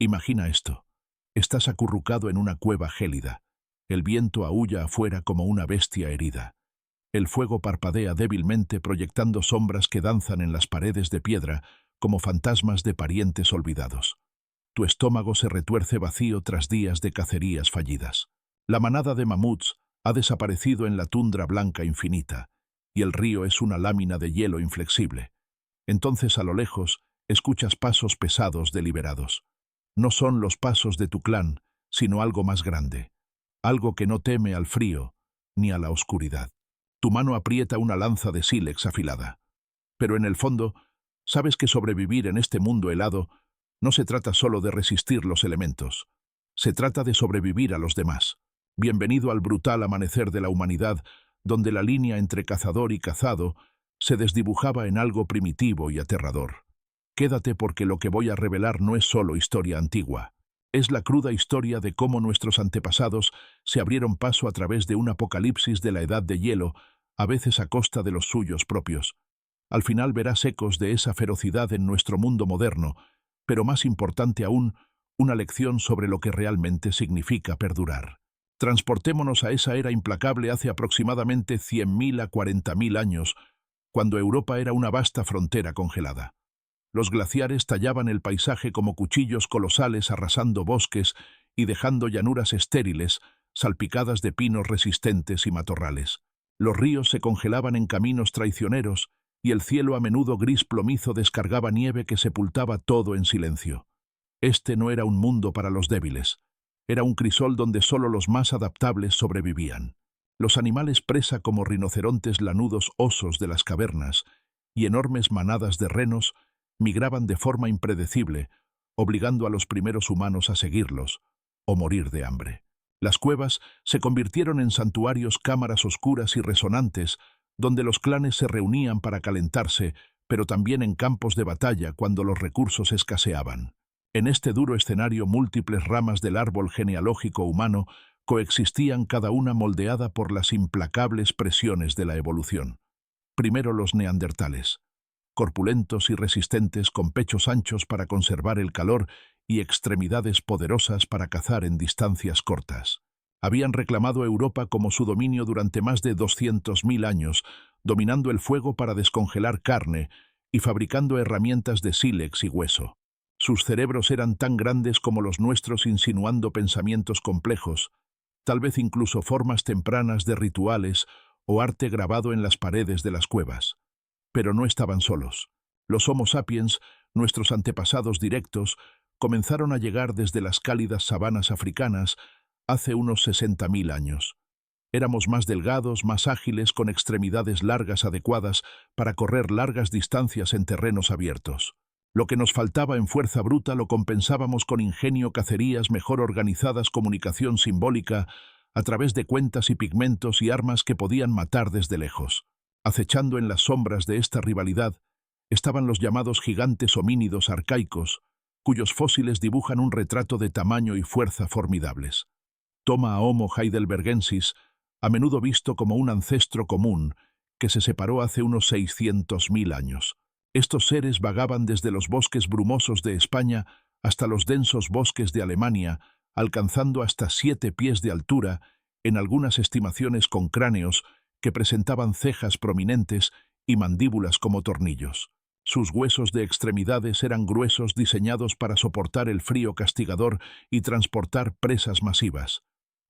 Imagina esto. Estás acurrucado en una cueva gélida. El viento aúlla afuera como una bestia herida. El fuego parpadea débilmente proyectando sombras que danzan en las paredes de piedra como fantasmas de parientes olvidados. Tu estómago se retuerce vacío tras días de cacerías fallidas. La manada de mamuts ha desaparecido en la tundra blanca infinita, y el río es una lámina de hielo inflexible. Entonces, a lo lejos, escuchas pasos pesados deliberados. No son los pasos de tu clan, sino algo más grande. Algo que no teme al frío ni a la oscuridad. Tu mano aprieta una lanza de sílex afilada. Pero en el fondo, sabes que sobrevivir en este mundo helado no se trata solo de resistir los elementos. Se trata de sobrevivir a los demás. Bienvenido al brutal amanecer de la humanidad, donde la línea entre cazador y cazado se desdibujaba en algo primitivo y aterrador. Quédate porque lo que voy a revelar no es solo historia antigua. Es la cruda historia de cómo nuestros antepasados se abrieron paso a través de un apocalipsis de la edad de hielo, a veces a costa de los suyos propios. Al final verás ecos de esa ferocidad en nuestro mundo moderno, pero más importante aún, una lección sobre lo que realmente significa perdurar. Transportémonos a esa era implacable hace aproximadamente 100.000 a 40.000 años, cuando Europa era una vasta frontera congelada. Los glaciares tallaban el paisaje como cuchillos colosales arrasando bosques y dejando llanuras estériles, salpicadas de pinos resistentes y matorrales. Los ríos se congelaban en caminos traicioneros y el cielo a menudo gris plomizo descargaba nieve que sepultaba todo en silencio. Este no era un mundo para los débiles. Era un crisol donde solo los más adaptables sobrevivían. Los animales presa como rinocerontes lanudos osos de las cavernas y enormes manadas de renos migraban de forma impredecible, obligando a los primeros humanos a seguirlos o morir de hambre. Las cuevas se convirtieron en santuarios, cámaras oscuras y resonantes, donde los clanes se reunían para calentarse, pero también en campos de batalla cuando los recursos escaseaban. En este duro escenario, múltiples ramas del árbol genealógico humano coexistían, cada una moldeada por las implacables presiones de la evolución. Primero los neandertales, corpulentos y resistentes con pechos anchos para conservar el calor y extremidades poderosas para cazar en distancias cortas. Habían reclamado Europa como su dominio durante más de 200.000 años, dominando el fuego para descongelar carne y fabricando herramientas de sílex y hueso. Sus cerebros eran tan grandes como los nuestros, insinuando pensamientos complejos, tal vez incluso formas tempranas de rituales o arte grabado en las paredes de las cuevas. Pero no estaban solos. Los Homo sapiens, nuestros antepasados directos, comenzaron a llegar desde las cálidas sabanas africanas hace unos 60.000 años. Éramos más delgados, más ágiles, con extremidades largas adecuadas para correr largas distancias en terrenos abiertos. Lo que nos faltaba en fuerza bruta lo compensábamos con ingenio, cacerías mejor organizadas, comunicación simbólica, a través de cuentas y pigmentos y armas que podían matar desde lejos. Acechando en las sombras de esta rivalidad estaban los llamados gigantes homínidos arcaicos, cuyos fósiles dibujan un retrato de tamaño y fuerza formidables. Toma a Homo heidelbergensis, a menudo visto como un ancestro común que se separó hace unos 600.000 años. Estos seres vagaban desde los bosques brumosos de España hasta los densos bosques de Alemania, alcanzando hasta 7 pies de altura, en algunas estimaciones con cráneos que presentaban cejas prominentes y mandíbulas como tornillos. Sus huesos de extremidades eran gruesos, diseñados para soportar el frío castigador y transportar presas masivas.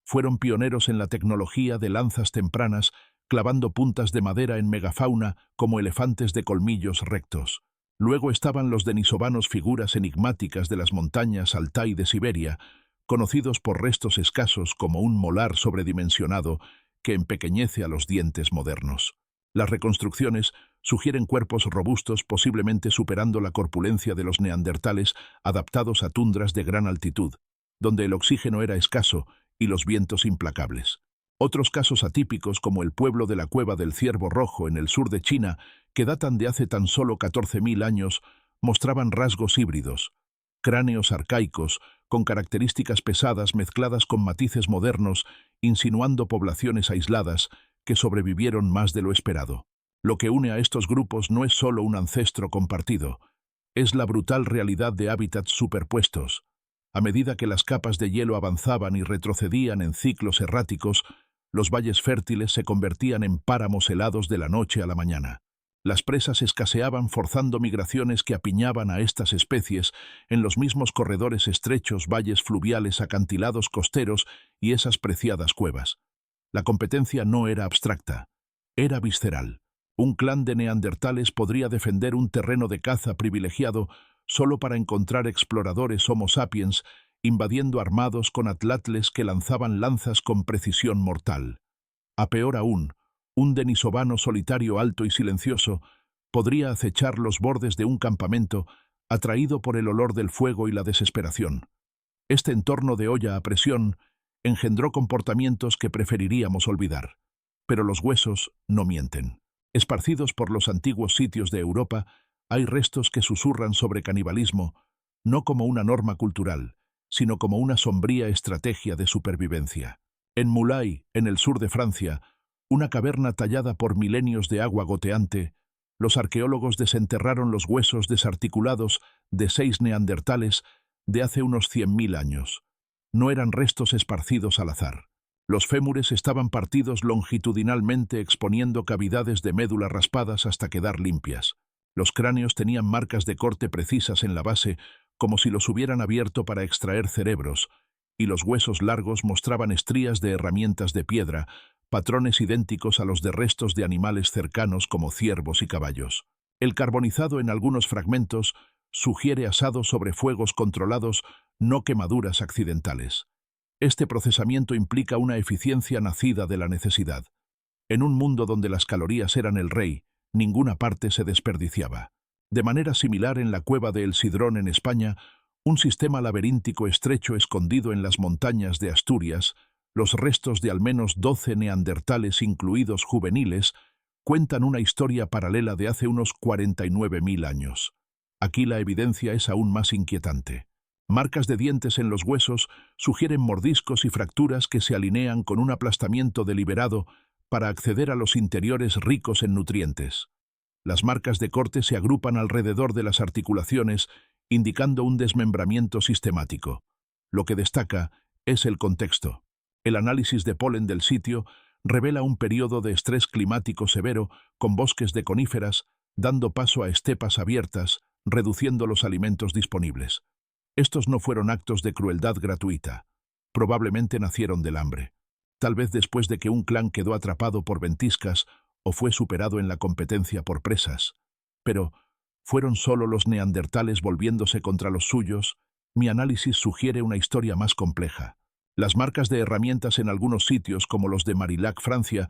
Fueron pioneros en la tecnología de lanzas tempranas, clavando puntas de madera en megafauna como elefantes de colmillos rectos. Luego estaban los denisovanos, figuras enigmáticas de las montañas Altai de Siberia, conocidos por restos escasos como un molar sobredimensionado que empequeñece a los dientes modernos. Las reconstrucciones sugieren cuerpos robustos, posiblemente superando la corpulencia de los neandertales, adaptados a tundras de gran altitud, donde el oxígeno era escaso y los vientos implacables. Otros casos atípicos, como el pueblo de la Cueva del Ciervo Rojo en el sur de China, que datan de hace tan solo 14.000 años, mostraban rasgos híbridos, cráneos arcaicos, con características pesadas mezcladas con matices modernos, insinuando poblaciones aisladas que sobrevivieron más de lo esperado. Lo que une a estos grupos no es solo un ancestro compartido, es la brutal realidad de hábitats superpuestos. A medida que las capas de hielo avanzaban y retrocedían en ciclos erráticos, los valles fértiles se convertían en páramos helados de la noche a la mañana. Las presas escaseaban forzando migraciones que apiñaban a estas especies en los mismos corredores estrechos, valles fluviales, acantilados costeros y esas preciadas cuevas. La competencia no era abstracta, era visceral. Un clan de neandertales podría defender un terreno de caza privilegiado solo para encontrar exploradores Homo sapiens invadiendo armados con atlatles que lanzaban lanzas con precisión mortal. A peor aún, un denisovano solitario alto y silencioso podría acechar los bordes de un campamento atraído por el olor del fuego y la desesperación. Este entorno de olla a presión engendró comportamientos que preferiríamos olvidar. Pero los huesos no mienten. Esparcidos por los antiguos sitios de Europa, hay restos que susurran sobre canibalismo, no como una norma cultural, sino como una sombría estrategia de supervivencia. En Moulay, en el sur de Francia, una caverna tallada por milenios de agua goteante, los arqueólogos desenterraron los huesos desarticulados de 6 neandertales de hace unos 100.000 años. No eran restos esparcidos al azar. Los fémures estaban partidos longitudinalmente exponiendo cavidades de médula raspadas hasta quedar limpias. Los cráneos tenían marcas de corte precisas en la base, como si los hubieran abierto para extraer cerebros, y los huesos largos mostraban estrías de herramientas de piedra, patrones idénticos a los de restos de animales cercanos como ciervos y caballos. El carbonizado en algunos fragmentos sugiere asado sobre fuegos controlados, no quemaduras accidentales. Este procesamiento implica una eficiencia nacida de la necesidad. En un mundo donde las calorías eran el rey, ninguna parte se desperdiciaba. De manera similar en la cueva de El Sidrón en España, un sistema laberíntico estrecho escondido en las montañas de Asturias, los restos de al menos 12 neandertales, incluidos juveniles, cuentan una historia paralela de hace unos 49.000 años. Aquí la evidencia es aún más inquietante. Marcas de dientes en los huesos sugieren mordiscos y fracturas que se alinean con un aplastamiento deliberado para acceder a los interiores ricos en nutrientes. Las marcas de corte se agrupan alrededor de las articulaciones, indicando un desmembramiento sistemático. Lo que destaca es el contexto. El análisis de polen del sitio revela un periodo de estrés climático severo con bosques de coníferas, dando paso a estepas abiertas, reduciendo los alimentos disponibles. Estos no fueron actos de crueldad gratuita. Probablemente nacieron del hambre. Tal vez después de que un clan quedó atrapado por ventiscas o fue superado en la competencia por presas. Pero, ¿fueron solo los neandertales volviéndose contra los suyos? Mi análisis sugiere una historia más compleja. Las marcas de herramientas en algunos sitios, como los de Marillac, Francia,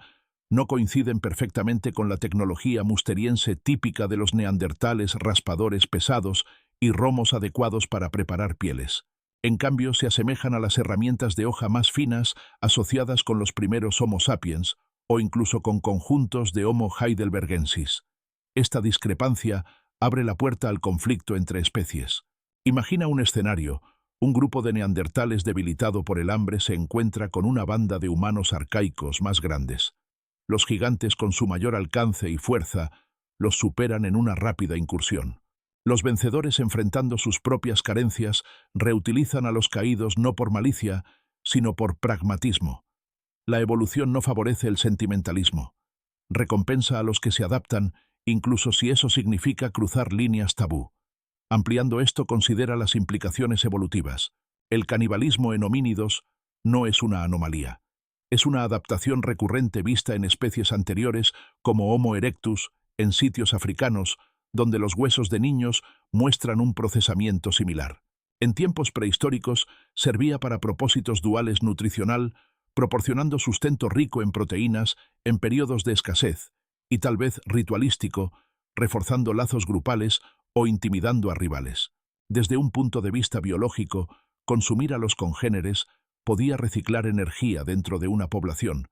no coinciden perfectamente con la tecnología musteriense típica de los neandertales, raspadores pesados y romos adecuados para preparar pieles. En cambio, se asemejan a las herramientas de hoja más finas asociadas con los primeros Homo sapiens o incluso con conjuntos de Homo heidelbergensis. Esta discrepancia abre la puerta al conflicto entre especies. Imagina un escenario. Un grupo de neandertales debilitado por el hambre se encuentra con una banda de humanos arcaicos más grandes. Los gigantes, con su mayor alcance y fuerza, los superan en una rápida incursión. Los vencedores, enfrentando sus propias carencias, reutilizan a los caídos no por malicia, sino por pragmatismo. La evolución no favorece el sentimentalismo. Recompensa a los que se adaptan, incluso si eso significa cruzar líneas tabú. Ampliando esto, considera las implicaciones evolutivas. El canibalismo en homínidos no es una anomalía. Es una adaptación recurrente vista en especies anteriores como Homo erectus, en sitios africanos, donde los huesos de niños muestran un procesamiento similar. En tiempos prehistóricos servía para propósitos duales nutricional, proporcionando sustento rico en proteínas en periodos de escasez, y tal vez ritualístico, reforzando lazos grupales o intimidando a rivales. Desde un punto de vista biológico, consumir a los congéneres podía reciclar energía dentro de una población,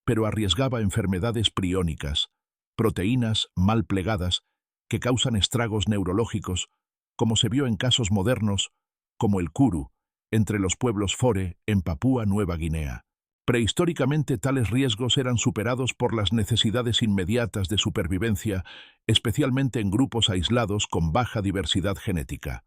pero arriesgaba enfermedades priónicas, proteínas mal plegadas que causan estragos neurológicos, como se vio en casos modernos, como el Kuru, entre los pueblos Fore, en Papúa Nueva Guinea. Prehistóricamente, tales riesgos eran superados por las necesidades inmediatas de supervivencia, especialmente en grupos aislados con baja diversidad genética.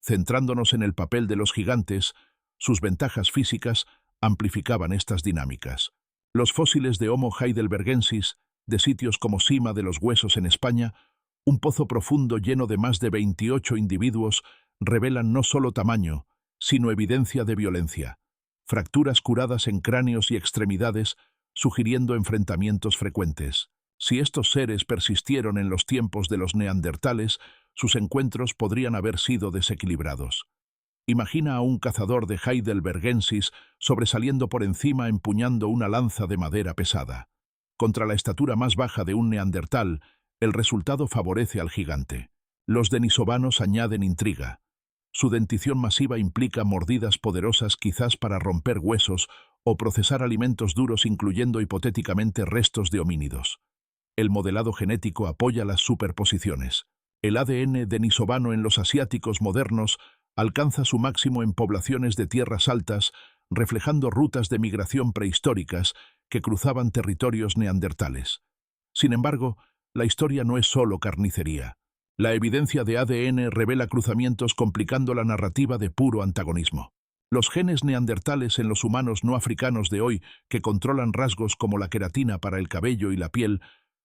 Centrándonos en el papel de los gigantes, sus ventajas físicas amplificaban estas dinámicas. Los fósiles de Homo heidelbergensis, de sitios como Sima de los Huesos en España, un pozo profundo lleno de más de 28 individuos, revelan no solo tamaño, sino evidencia de violencia. Fracturas curadas en cráneos y extremidades, sugiriendo enfrentamientos frecuentes. Si estos seres persistieron en los tiempos de los neandertales, sus encuentros podrían haber sido desequilibrados. Imagina a un cazador de heidelbergensis sobresaliendo por encima empuñando una lanza de madera pesada. Contra la estatura más baja de un neandertal, el resultado favorece al gigante. Los denisovanos añaden intriga. Su dentición masiva implica mordidas poderosas quizás para romper huesos o procesar alimentos duros incluyendo hipotéticamente restos de homínidos. El modelado genético apoya las superposiciones. El ADN denisovano en los asiáticos modernos alcanza su máximo en poblaciones de tierras altas, reflejando rutas de migración prehistóricas que cruzaban territorios neandertales. Sin embargo, la historia no es solo carnicería. La evidencia de ADN revela cruzamientos complicando la narrativa de puro antagonismo. Los genes neandertales en los humanos no africanos de hoy, que controlan rasgos como la queratina para el cabello y la piel,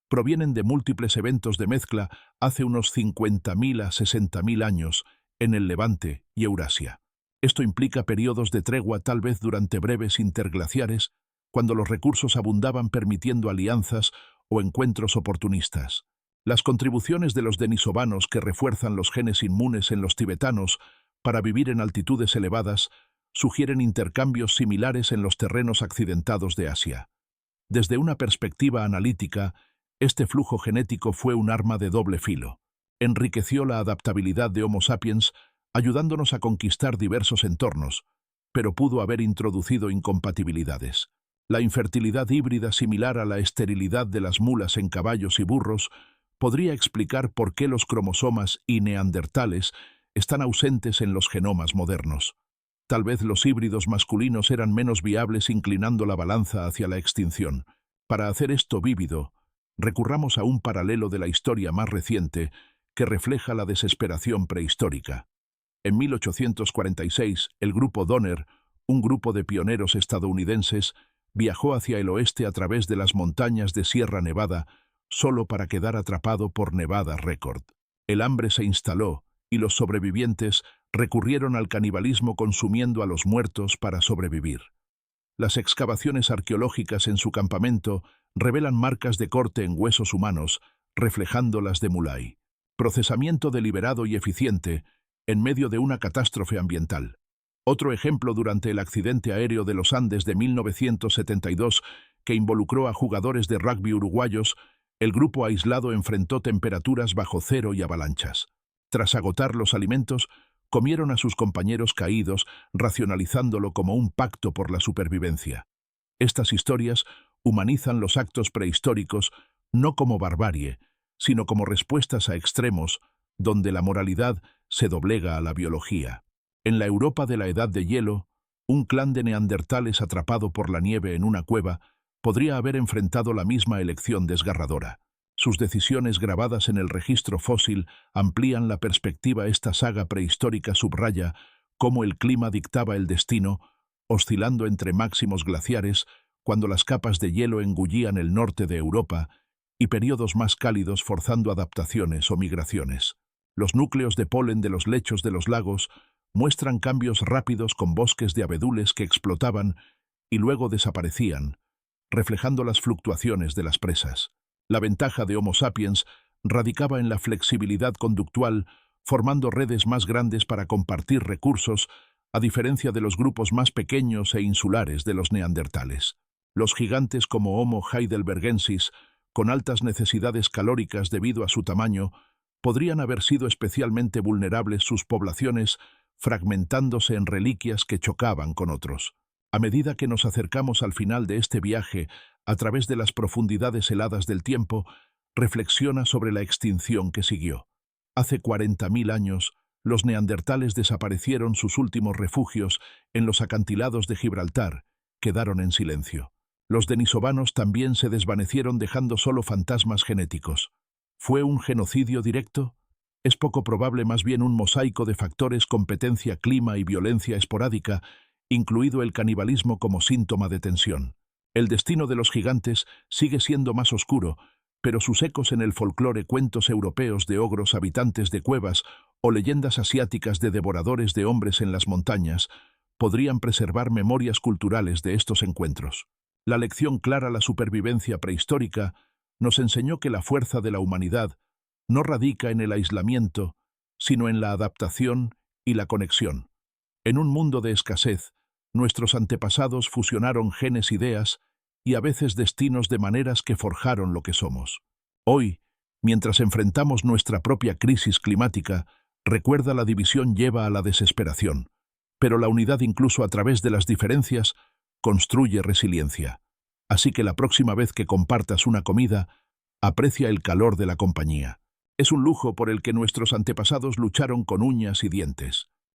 provienen de múltiples eventos de mezcla hace unos 50.000 a 60.000 años en el Levante y Eurasia. Esto implica periodos de tregua tal vez durante breves interglaciares, cuando los recursos abundaban permitiendo alianzas o encuentros oportunistas. Las contribuciones de los denisovanos que refuerzan los genes inmunes en los tibetanos para vivir en altitudes elevadas sugieren intercambios similares en los terrenos accidentados de Asia. Desde una perspectiva analítica, este flujo genético fue un arma de doble filo. Enriqueció la adaptabilidad de Homo sapiens, ayudándonos a conquistar diversos entornos, pero pudo haber introducido incompatibilidades. La infertilidad híbrida similar a la esterilidad de las mulas en caballos y burros podría explicar por qué los cromosomas y neandertales están ausentes en los genomas modernos. Tal vez los híbridos masculinos eran menos viables inclinando la balanza hacia la extinción. Para hacer esto vívido, recurramos a un paralelo de la historia más reciente que refleja la desesperación prehistórica. En 1846, el grupo Donner, un grupo de pioneros estadounidenses, viajó hacia el oeste a través de las montañas de Sierra Nevada, solo para quedar atrapado por Nevada Record. El hambre se instaló y los sobrevivientes recurrieron al canibalismo consumiendo a los muertos para sobrevivir. Las excavaciones arqueológicas en su campamento revelan marcas de corte en huesos humanos, reflejando las de Mulay. Procesamiento deliberado y eficiente en medio de una catástrofe ambiental. Otro ejemplo durante el accidente aéreo de los Andes de 1972 que involucró a jugadores de rugby uruguayos, el grupo aislado enfrentó temperaturas bajo cero y avalanchas. Tras agotar los alimentos, comieron a sus compañeros caídos, racionalizándolo como un pacto por la supervivencia. Estas historias humanizan los actos prehistóricos no como barbarie, sino como respuestas a extremos, donde la moralidad se doblega a la biología. En la Europa de la Edad de Hielo, un clan de neandertales atrapado por la nieve en una cueva podría haber enfrentado la misma elección desgarradora. Sus decisiones grabadas en el registro fósil amplían la perspectiva. Esta saga prehistórica subraya cómo el clima dictaba el destino, oscilando entre máximos glaciares cuando las capas de hielo engullían el norte de Europa y periodos más cálidos forzando adaptaciones o migraciones. Los núcleos de polen de los lechos de los lagos muestran cambios rápidos con bosques de abedules que explotaban y luego desaparecían, reflejando las fluctuaciones de las presas. La ventaja de Homo sapiens radicaba en la flexibilidad conductual, formando redes más grandes para compartir recursos, a diferencia de los grupos más pequeños e insulares de los neandertales. Los gigantes como Homo heidelbergensis, con altas necesidades calóricas debido a su tamaño, podrían haber sido especialmente vulnerables, sus poblaciones fragmentándose en reliquias que chocaban con otros. A medida que nos acercamos al final de este viaje, a través de las profundidades heladas del tiempo, reflexiona sobre la extinción que siguió. Hace 40.000 años, los neandertales desaparecieron, sus últimos refugios en los acantilados de Gibraltar quedaron en silencio. Los denisovanos también se desvanecieron dejando solo fantasmas genéticos. ¿Fue un genocidio directo? Es poco probable más bien un mosaico de factores: competencia, clima y violencia esporádica, incluido el canibalismo como síntoma de tensión. El destino de los gigantes sigue siendo más oscuro, pero sus ecos en el folclore, cuentos europeos de ogros habitantes de cuevas o leyendas asiáticas de devoradores de hombres en las montañas, podrían preservar memorias culturales de estos encuentros. La lección clara: la supervivencia prehistórica nos enseñó que la fuerza de la humanidad no radica en el aislamiento, sino en la adaptación y la conexión. En un mundo de escasez, nuestros antepasados fusionaron genes, ideas y a veces destinos de maneras que forjaron lo que somos. Hoy, mientras enfrentamos nuestra propia crisis climática, recuerda: la división lleva a la desesperación, pero la unidad, incluso a través de las diferencias, construye resiliencia. Así que la próxima vez que compartas una comida, aprecia el calor de la compañía. Es un lujo por el que nuestros antepasados lucharon con uñas y dientes.